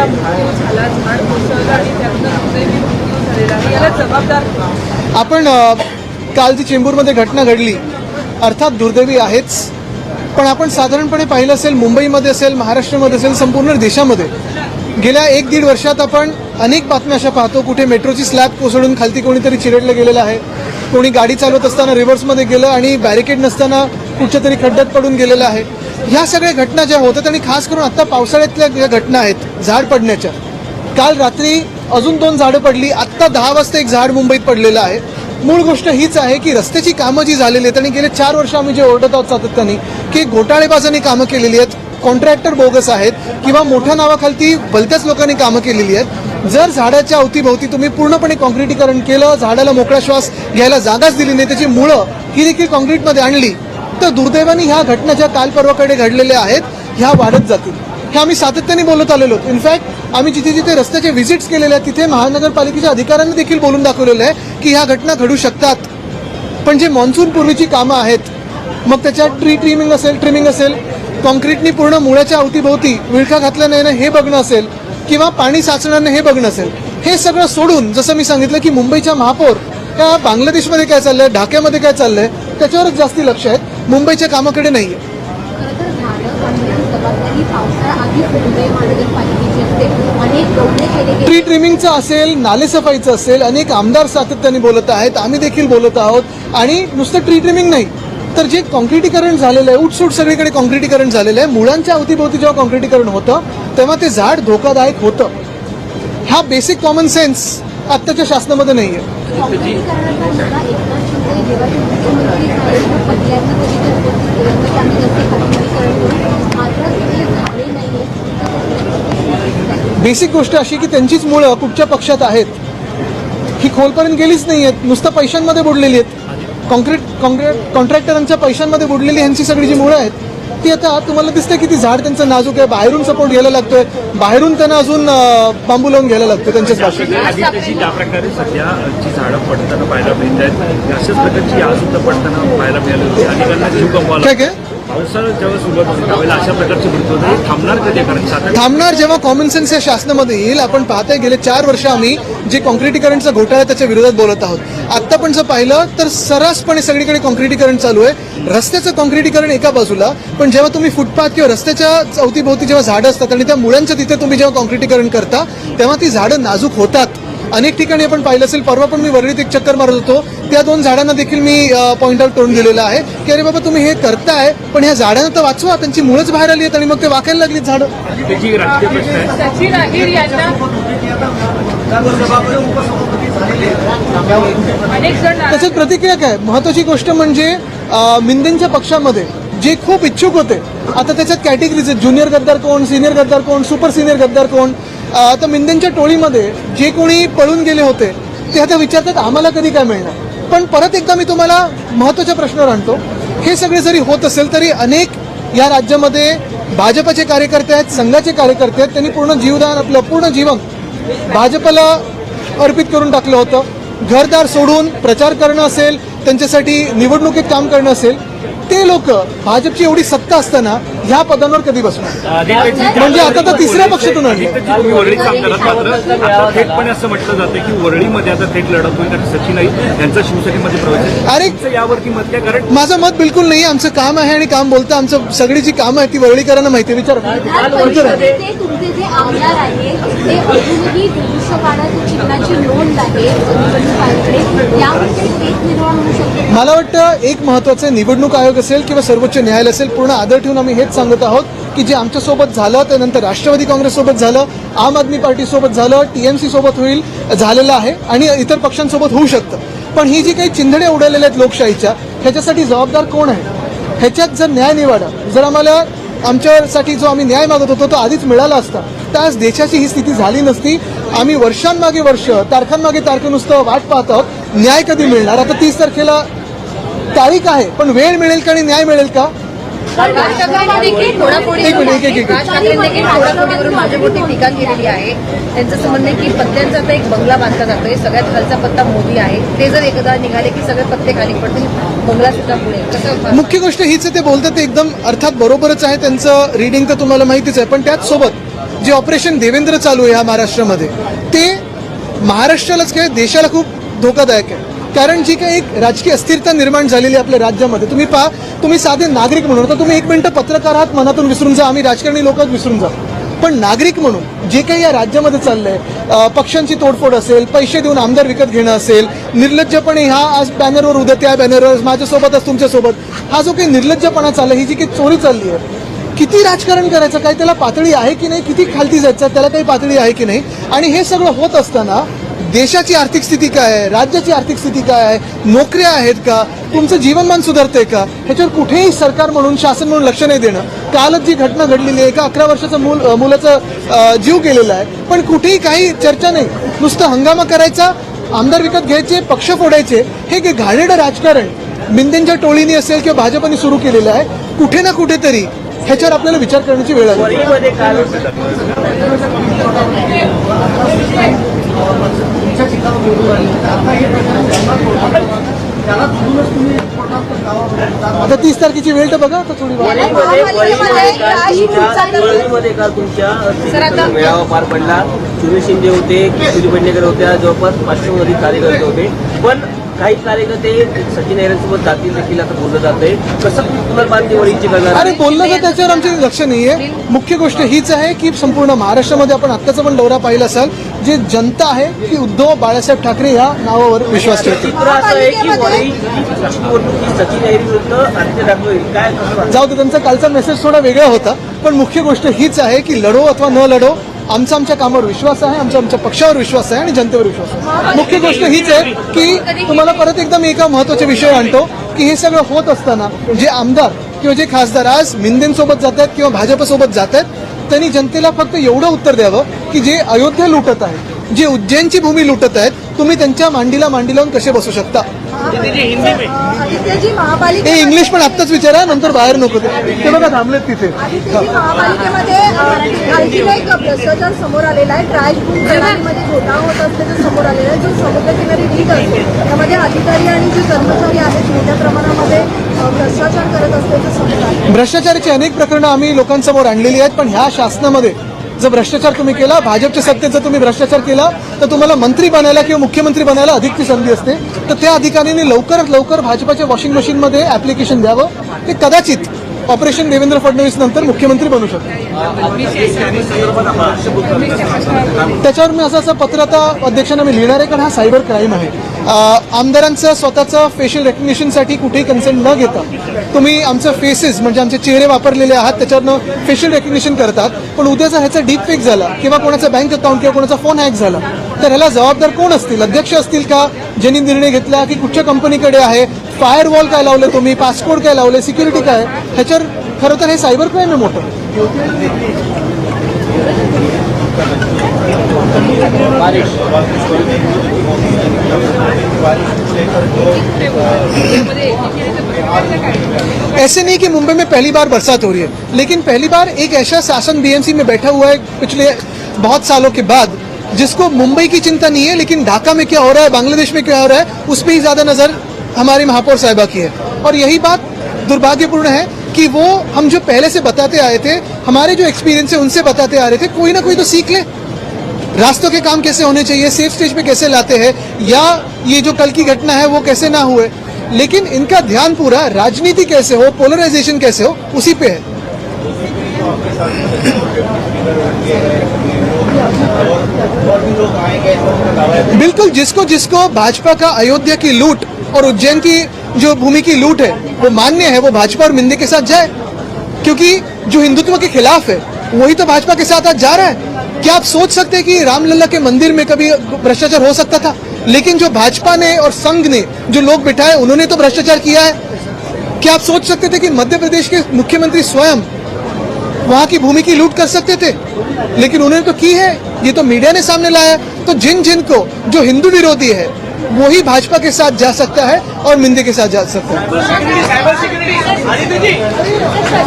मोठा मृत्यू झाला, झाड कोसळलं आणि त्यातनं दुर्दैवी मृत्यू झालेला आहे. याला जबाबदार कोण? आपण काल जी चेंबूरमध्ये घटना घडली अर्थात दुर्दैवी आहेच, पण आपण साधारणपणे पाहिलं असेल मुंबईमध्ये असेल, महाराष्ट्रामध्ये असेल, संपूर्ण देशामध्ये गेल्या 1-1.5 वर्षात आपण अनेक बातम्या अशा पाहतो कुठे मेट्रोची स्लॅब कोसळून खालती कोणीतरी चिरडलं गेलेलं आहे, कोणी गाडी चालवत असताना रिव्हर्समध्ये गेलं आणि बॅरिकेड नसताना कुठच्या तरी खड्ड्यात पडून गेलेलं आहे. ह्या सगळ्या घटना ज्या होतात आणि खास करून आता पावसाळ्यातल्या ज्या घटना आहेत झाड पडण्याच्या, काल रात्री अजून 2 झाडं पडली, आत्ता 10 वाजता एक झाड मुंबईत पडलेलं आहे. मूळ गोष्ट हीच आहे की रस्त्याची कामं जी झालेली आहेत आणि गेले 4 वर्ष आम्ही जे ओरडत आहोत सातत्याने की घोटाळेबाजांनी कामं केलेली आहेत, कॉन्ट्रॅक्टर बोगस आहेत किंवा मोठ्या नावाखालती भलत्याच लोकांनी कामं केलेली आहेत. जर झाडाच्या अवतीभोवती तुम्ही पूर्णपणे काँक्रिटीकरण केलं, झाडाला मोकळा श्वास घ्यायला जागाच दिली नाही, त्याची मुळं ही देखील काँक्रीटमध्ये आणली, तर दुर्दैवाने ह्या घटना ज्या काल परवाकडे घडलेल्या आहेत ह्या वाढत जातील. हे आम्ही सातत्याने बोलत आलेलो. इनफॅक्ट आम्ही जिथे जिथे रस्त्याचे व्हिजिट्स केलेले आहेत तिथे महानगरपालिकेच्या अधिकाऱ्यांनी देखील बोलून दाखवलेलं आहे की ह्या घटना घडू शकतात. पण जे मान्सून पूर्वीची कामं आहेत, मग त्याच्यात ट्रिमिंग असेल, कॉन्क्रीटनी पूर्ण मुळाच्या अवतीभोवती विळखा घातल्या नाही हे बघणं असेल किंवा पाणी साचणार नाही हे बघणं असेल, हे सगळं सोडून जसं मी सांगितलं की मुंबईच्या महापौर त्या बांगलादेशमध्ये काय चाललंय, ढाक्यामध्ये काय चाललंय त्याच्यावरच जास्ती लक्ष आहे, मुंबईच्या कामाकडे नाहीये. ट्री ट्रिमिंगचं असेल, नालेसफाईचं असेल, अनेक आमदार सातत्याने बोलत आहेत, आम्ही देखील बोलत आहोत. आणि नुसतं ट्री ट्रिमिंग नाही तर जे कॉन्क्रिटीकरण झालेलं आहे, उठसूट सगळीकडे कॉन्क्रिटीकरण झालेलं आहे, मुळांच्या अवतीभोवती जेव्हा कॉन्क्रिटीकरण होतं तेव्हा ते झाड धोकादायक होतं. हा बेसिक कॉमन सेन्स आत्ताच्या शासनामध्ये नाही आहे. बेसिक गोष्ट अशी की त्यांचीच मुळं कुठच्या पक्षात आहेत ही खोलपर्यंत गेलीच नाही आहेत, नुसतं पैशांमध्ये बुडलेली आहेत. कॉन्ट्रॅक्टरांच्या पैशांमध्ये बुडलेली ह्यांची सगळी जी मुळं आहेत ती आता तुम्हाला दिसते की ती झाड त्यांचं नाजूक आहे, बाहेरून सपोर्ट घ्यायला लागतोय, बाहेरून त्यांना अजून बांबू लावून घ्यायला लागतं त्यांच्याच भाषेत. ज्या प्रकारे सध्या जी झाडं पडताना पाहायला मिळत आहेत अशाच प्रकारची आज सुद्धा पडताना पाहायला मिळाली होती. अनेकांना जीव गमवायला काय पावसाळा जेव्हा सुरुवात होती त्यावेळेला अशा प्रकारचे मृत्यू थांबणार कधी? कारण थांबणार जेव्हा कॉमन सेन्स या शासनामध्ये येईल. आपण पाहताय गेले 4 वर्ष आम्ही जे कॉन्क्रिटीकरणचा घोटाळा त्याच्या विरोधात बोलत आहोत. आता पण जर पाहिलं तर सर्रासपणे सगळीकडे कॉन्क्रिटीकरण चालू आहे. रस्त्याचं कॉन्क्रिटीकरण एका बाजूला, पण जेव्हा तुम्ही फुटपाथ किंवा रस्त्याच्या अवतीभोवती जेव्हा झाडं असतात आणि त्या मुळांच्या तिथे तुम्ही जेव्हा कॉन्क्रिटीकरण करता तेव्हा ती झाडं नाजूक होतात. अनेक ठिकाणी आपण पाहिलं असेल, परवा पण मी वरळीत एक चक्कर मारत होतो, त्या 2 झाडांना देखील मी पॉईंट आउट करून दिलेलं आहे की अरे बाबा तुम्ही हे करताय पण ह्या झाडांना तर वाचवा, त्यांची मुळंच बाहेर आली आहेत आणि मग ते वाकायला लागली झाडं. सचिन अहिर यांना अनेक जण त्याच्यात प्रतिक्रिया काय महत्वाची गोष्ट म्हणजे मिंदेंच्या पक्षामध्ये जे खूप इच्छुक होते, आता त्याच्यात कॅटेगरीज आहेत, ज्युनियर गद्दार कोण, सिनियर गद्दार कोण, सुपर सिनियर गद्दार कोण. आता मिंदेंच्या टोळीमध्ये जे कोणी पळून गेले होते ते आता विचारतात आम्हाला कधी काय मिळणार. पण परत एकदा मी तुम्हाला महत्वाच्या प्रश्नावर आणतो, हे सगळे जरी होत असेल तरी अनेक या राज्यामध्ये भाजपचे कार्यकर्ते आहेत, संघाचे कार्यकर्ते आहेत, त्यांनी पूर्ण जीवदान आपलं पूर्ण जीवन भाजपला अर्पित करून टाकलं होतं. घरदार सोडून प्रचार करणं असेल, त्यांच्यासाठी निवडणुकीत काम करणं असेल, ते लोक भाजपची एवढी सत्ता असताना ह्या पदांवर कधी बसणार? म्हणजे आता तर तिसऱ्या पक्षातून आली. थेटपणे असं म्हटलं जातं की वरळीमध्ये आता थेट लढत होईल कारण सचिन अहिर यांचा शिवसेनेमध्ये प्रवेश. अरे यावरती मत काय? कारण माझं मत बिलकुल नाही. आमचं काम आहे आणि काम बोलतं. आमचं सगळी जी कामं आहेत ती वरळीकरांना माहिती. विचार तुमचे जे आमदार आहेत ते अजूनही धनुष्यबाणाच्या चिन्हाची नोंद आहे मला वाटतं एक महत्वाचं निवडणूक आयोग असेल किंवा सर्वोच्च न्यायालय असेल, पूर्ण आदर ठेवून आम्ही हेच सांगत आहोत की जे आमच्यासोबत झालं त्यानंतर राष्ट्रवादी काँग्रेससोबत झालं, आम आदमी पार्टीसोबत झालं, TMC सोबत झालेलं आहे आणि इतर पक्षांसोबत होऊ शकतं. पण ही जी काही चिंधड्या उडालेल्या आहेत लोकशाहीच्या, ह्याच्यासाठी जबाबदार कोण आहे? ह्याच्यात जर न्याय निवाडा, जर आम्हाला आमच्यासाठी जो आम्ही न्याय मागत होतो तो आधीच मिळाला असता तर आज देशाची ही स्थिती झाली नसती. आम्ही वर्षांमागे वर्ष, तारखांमागे तारखं नुसतं वाट पाहत आहोत. न्याय कधी मिळणार? आता 30 तारखेला तारीख आहे, पण वेळ मिळेल का आणि न्याय मिळेल का? राज ठाकरेंवरून माझ्यावरती टीका केलेली आहे. त्यांचं म्हणणं आहे की पत्त्यांचा आता एक बंगला बांधला जातोय, सगळ्यात खालचा पत्ता मोदी आहे, ते जर एकदा निघाले की सगळे पत्ते खाली पडतील, बंगला सुद्धा पुढे. कसं? मुख्य गोष्ट हीच आहे, ते बोलतात ते एकदम अर्थात बरोबरच आहे, त्यांचं रिडिंग तर तुम्हाला माहितीच आहे. पण त्याच सोबत जे ऑपरेशन देवेंद्र चालू आहे या महाराष्ट्रामध्ये ते महाराष्ट्रालाच काय देशाला खूप धोकादायक आहे. कारण जी काही एक राजकीय अस्थिरता निर्माण झालेली आहे आपल्या राज्यामध्ये, तुम्ही पहा, तुम्ही साधे नागरिक म्हणून तर तुम्ही एक मिनिटं पत्रकार आहात मनातून विसरून जा, आम्ही राजकारणी लोकच विसरून जा, पण नागरिक म्हणून जे काही या राज्यामध्ये चाललंय, पक्षांची तोडफोड असेल, पैसे देऊन आमदार विकत घेणं असेल, निर्लज्जपणे हा आज बॅनरवर उद्या त्या बॅनरवर माझ्यासोबतच तुमच्यासोबत, हा जो काही निर्लज्जपणा चाललाय, ही जी काही चोरी चालली आहे, किती राजकारण करायचं, काय त्याला पातळी आहे की नाही, किती खालती जायचं त्याला काही पातळी आहे की नाही. आणि हे सगळं होत असताना देशाची आर्थिक स्थिती काय आहे, राज्याची आर्थिक स्थिती काय आहे, नोकऱ्या आहेत का, तुमचं जीवनमान सुधारतंय का, ह्याच्यावर कुठेही सरकार म्हणून शासन म्हणून लक्ष नाही देणं. कालच जी घटना घडलेली आहे, एका 11 वर्षाचं मुलाचा जीव गेलेला आहे, पण कुठेही काही चर्चा नाही, नुसतं हंगामा करायचा, आमदार विकत घ्यायचे, पक्ष फोडायचे, हे घाणेरडं राजकारण मिंदेंच्या टोळीने असेल किंवा भाजपने सुरू केलेलं आहे. कुठे ना कुठेतरी ह्याच्यावर आपल्याला विचार करण्याची वेळ आली. आता 30 तारखेची वेळ तर बघा आता थोडी मेळावा पार पडला. सुरेश शिंदे होते, किशोरी पेडणेकर होत्या, जवळपास 500 अधिक कार्यकर्ते होते, पण काही कार्यकर्ते सचिन अहिरेंसोबत जातील देखील आता बोललं जात आहे. कसं पुनर्बांधणी वळीची करणार? अरे बोललं तर त्याच्यावर आमचे लक्ष नाहीये. मुख्य गोष्ट हीच आहे की संपूर्ण महाराष्ट्रामध्ये आपण आत्ताचा पण दौरा पाहिला असाल, जे जनता आहे ती उद्धव बाळासाहेब ठाकरे या नावावर विश्वास ठेवते. चित्र असं आहे की वरळी निवडणुकी सचिन अहिरे विरुद्ध आदित्य ठाकरे काय कसं जाऊ दे, त्यांचा कालचा मेसेज थोडा वेगळा होता, पण मुख्य गोष्ट हीच आहे की लढो अथवा न लढो, आमच्या कामावर विश्वास आहे, आमच्या पक्षावर विश्वास आहे आणि जनतेवर विश्वास आहे. मुख्य गोष्ट हीच आहे की तुम्हाला परत एकदा मी एका महत्वाचा विषय आणतो की हे सगळं होत असताना जे आमदार किंवा जे खासदार आज मिंदेंसोबत जात आहेत किंवा भाजपसोबत जात आहेत, त्यांनी जनतेला फक्त एवढं उत्तर द्यावं की जे अयोध्या लुटत आहेत, जे उज्जैनची भूमी लुटत आहेत, तुम्ही त्यांच्या मांडीला मांडी लावून कसे बसू शकता. आदित्यजी महापालिका हे इंग्लिश पण आत्ताच विचारा, नंतर बाहेर नको ते बघा थांबलेत तिथे. आदित्यजी महापालिकेमध्ये आणखी एक भ्रष्टाचार समोर आलेला आहे. ट्रॅश बुक प्रणालीमध्ये घोटाळा होत असल्याचं समोर आलेला आहे, जो समुद्रकिनारी रीत असतो त्यामध्ये अधिकारी आणि जे कर्मचारी आहेत मोठ्या प्रमाणामध्ये भ्रष्टाचार करत असल्याचं समोर आलं. भ्रष्टाचाराची अनेक प्रकरणं आम्ही लोकांसमोर आणलेली आहेत, पण ह्या शासनामध्ये जर भ्रष्टाचार तुम्ही केला, भाजपच्या सत्तेत जर तुम्ही भ्रष्टाचार केला, तर तुम्हाला मंत्री बनायला किंवा मुख्यमंत्री बनायला अधिकची संधी असते. तर त्या अधिकाऱ्यांनी लवकरात लवकर भाजपाच्या वॉशिंग मशीनमध्ये ऍप्लिकेशन द्यावं. ते कदाचित ऑपरेशन देवेंद्र फडणवीस नंतर मुख्यमंत्री बनू शकतो. त्याच्यावर मी असं पत्र आता अध्यक्षांना मी लिहिणार आहे, कारण हा सायबर क्राईम आहे. आमदारांचं स्वतःचं फेशियल रेकग्निशनसाठी कुठेही कन्सेंट न घेता तुम्ही आमचं फेसेस म्हणजे आमचे चेहरे वापरलेले आहात त्याच्यावरनं फेशियल रेकग्निशन करतात, पण उद्या जर ह्याचा डीप फेक झाला किंवा कोणाचा बँक अकाउंट किंवा कोणाचा फोन हॅक झाला तर ह्याला जबाबदार कोण असतील? अध्यक्ष असतील का, ज्यांनी निर्णय घेतला, की कुठच्या कंपनीकडे आहे, फायरवॉल काय लावले तुम्ही, पासकोड काय लावले, सिक्युरिटी काय, ह्याच्यावर खरं तर हे सायबर क्राईम आहे मोठं. ऐसे नहीं कि मुंबई में पहली बार बरसात हो रही है, लेकिन पहली बार एक ऐसा शासन बीएमसी में बैठा हुआ है पिछले बहुत सालों के बाद जिसको मुंबई की चिंता नहीं है, लेकिन ढाका में क्या हो रहा है, बांग्लादेश में क्या हो रहा है, उस पर ही ज्यादा नजर हमारी महापौर साहिबा की है. और यही बात दुर्भाग्यपूर्ण है कि वो हम जो पहले से बताते आए थे, हमारे जो एक्सपीरियंस है उनसे बताते आ रहे थे, कोई ना कोई तो सीख ले. रास्तों के काम कैसे होने चाहिए, सेफ स्टेज पे कैसे लाते हैं, या ये जो कल की घटना है वो कैसे ना हुए, लेकिन इनका ध्यान पूरा राजनीति कैसे हो, पोलराइजेशन कैसे हो, उसी पे है. बिल्कुल, जिसको जिसको भाजपा का अयोध्या की लूट और उज्जैन की जो भूमि की लूट है वो मान्य है, वो भाजपा और मिंदे के साथ जाए, क्योंकि जो हिंदुत्व के खिलाफ है वही तो भाजपा के साथ आज जा रहा है. क्या आप सोच सकते हैं कि रामलला के मंदिर में कभी भ्रष्टाचार हो सकता था? लेकिन जो भाजपा ने और संघ ने जो लोग बिठाए उन्होंने तो भ्रष्टाचार किया है. क्या आप सोच सकते थे कि मध्य प्रदेश के मुख्यमंत्री स्वयं वहां की भूमि की लूट कर सकते थे? लेकिन उन्होंने तो की है, ये तो मीडिया ने सामने लाया. तो जिन जिन को जो हिंदू विरोधी है वही भाजपा के साथ जा सकता है और मिंदे के साथ जा सकता है.